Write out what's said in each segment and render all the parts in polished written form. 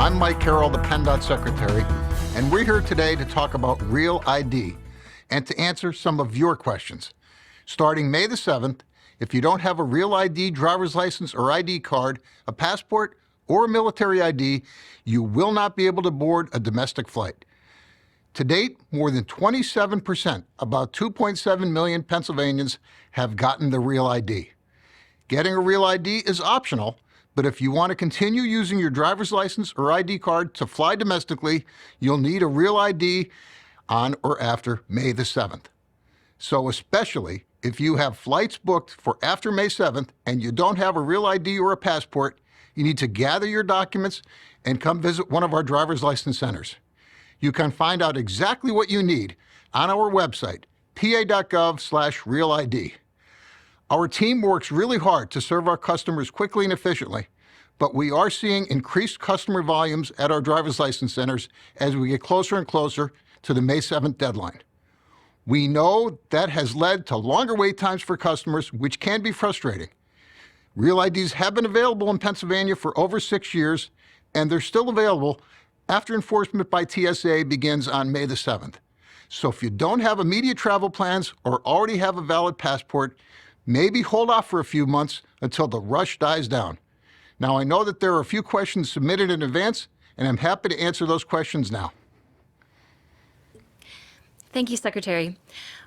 I'm Mike Carroll, the PennDOT Secretary, and we're here today to talk about Real ID and to answer some of your questions. Starting May the 7th, if you don't have a Real ID driver's license or ID card, a passport, or a military ID, you will not be able to board a domestic flight. To date, more than 27%, about 2.7 million Pennsylvanians, have gotten the Real ID. Getting a Real ID is optional, but if you want to continue using your driver's license or ID card to fly domestically, you'll need a Real ID on or after May the 7th. So especially if you have flights booked for after May 7th and you don't have a Real ID or a passport, you need to gather your documents and come visit one of our driver's license centers. You can find out exactly what you need on our website, pa.gov/realid. Our team works really hard to serve our customers quickly and efficiently, but we are seeing increased customer volumes at our driver's license centers as we get closer and closer to the May 7th deadline. We know that has led to longer wait times for customers, which can be frustrating. Real IDs have been available in Pennsylvania for over 6 years, and they're still available after enforcement by TSA begins on May the 7th. So if you don't have immediate travel plans or already have a valid passport, maybe hold off for a few months until the rush dies down. Now, I know that there are a few questions submitted in advance, and I'm happy to answer those questions now. Thank you, Secretary.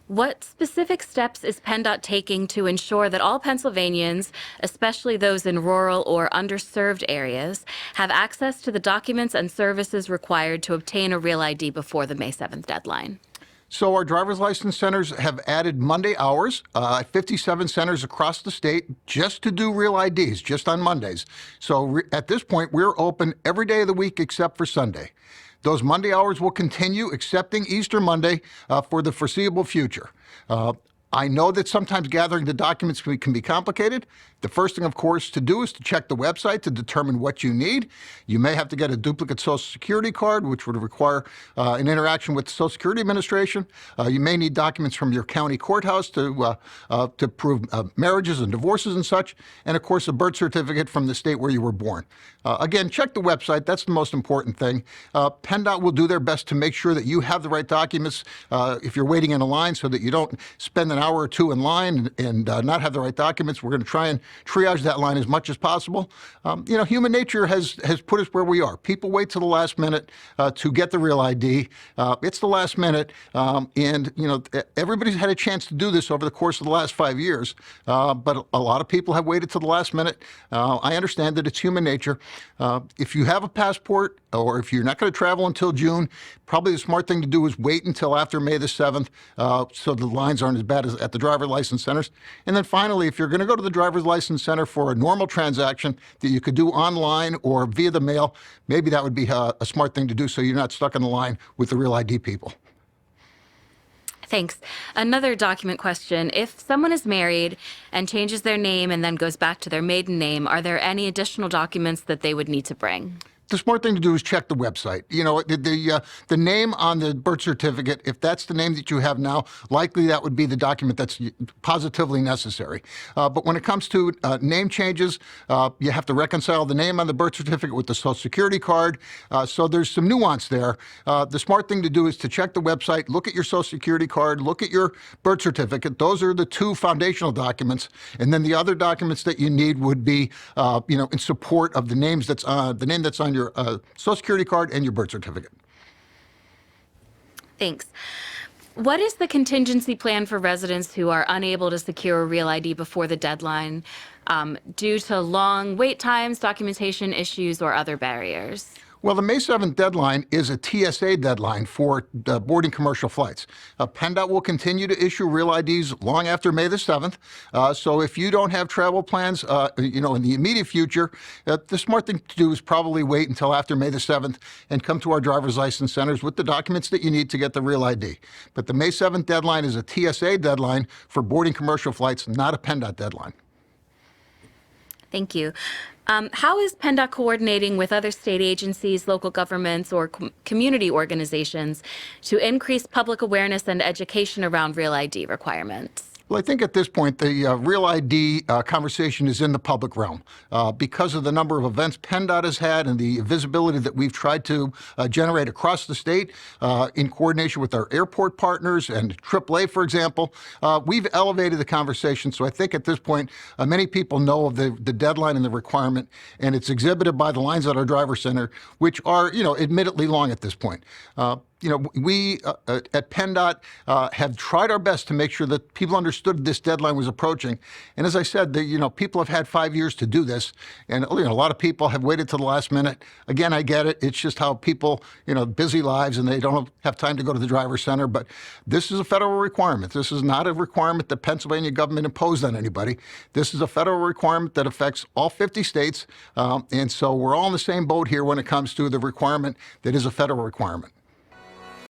What specific steps is PennDOT taking to ensure that all Pennsylvanians, especially those in rural or underserved areas, have access to the documents and services required to obtain a Real ID before the May 7th deadline? So our driver's license centers have added Monday hours at 57 centers across the state just to do Real IDs, just on Mondays. So at this point, we're open every day of the week except for Sunday. Those Monday hours will continue, excepting Easter Monday, for the foreseeable future. I know that sometimes gathering the documents can be complicated. The first thing, of course, to do is to check the website to determine what you need. You may have to get a duplicate Social Security card, which would require an interaction with the Social Security Administration. You may need documents from your county courthouse to prove marriages and divorces and such, and of course a birth certificate from the state where you were born. Again, check the website. That's the most important thing. PennDOT will do their best to make sure that you have the right documents if you're waiting in a line, so that you don't spend an hour or two in line and not have the right documents. We're going to try and triage that line as much as possible. Human nature has put us where we are. People wait till the last minute to get the Real ID. It's the last minute, and everybody's had a chance to do this over the course of the last 5 years, but a lot of people have waited till the last minute. I understand that it's human nature. If you have a passport, or if you're not going to travel until June, probably the smart thing to do is wait until after May the 7th, so the lines aren't as bad as at the driver's license centers. And then finally, if you're going to go to the driver's license center for a normal transaction that you could do online or via the mail, maybe that would be a smart thing to do, so you're not stuck in the line with the Real ID people. Thanks. Another document question. If someone is married and changes their name and then goes back to their maiden name, are there any additional documents that they would need to bring? The smart thing to do is check the website. The name on the birth certificate, if that's the name that you have now, likely that would be the document that's positively necessary. But when it comes to name changes, you have to reconcile the name on the birth certificate with the Social Security card. So there's some nuance there. The smart thing to do is to check the website, look at your Social Security card, look at your birth certificate. Those are the two foundational documents. And then the other documents that you need would be, in support of the name that's on your Social Security card and your birth certificate. Thanks. What is the contingency plan for residents who are unable to secure a Real ID before the deadline due to long wait times, documentation issues, or other barriers? Well, the May 7th deadline is a TSA deadline for boarding commercial flights. PennDOT will continue to issue Real IDs long after May the 7th. So if you don't have travel plans, in the immediate future, the smart thing to do is probably wait until after May the 7th and come to our driver's license centers with the documents that you need to get the Real ID. But the May 7th deadline is a TSA deadline for boarding commercial flights, not a PennDOT deadline. Thank you. How is PennDOT coordinating with other state agencies, local governments, or community organizations to increase public awareness and education around Real ID requirements? Well, I think at this point, the Real ID conversation is in the public realm because of the number of events PennDOT has had and the visibility that we've tried to generate across the state in coordination with our airport partners and AAA, for example. We've elevated the conversation. So I think at this point, many people know of the deadline and the requirement, and it's exhibited by the lines at our driver center, which are, admittedly long at this point. We at PennDOT have tried our best to make sure that people understood this deadline was approaching. And as I said, people have had 5 years to do this, and a lot of people have waited to the last minute. Again, I get it. It's just how people, busy lives, and they don't have time to go to the driver's center. But this is a federal requirement. This is not a requirement that Pennsylvania government imposed on anybody. This is a federal requirement that affects all 50 states, and so we're all in the same boat here when it comes to the requirement that is a federal requirement.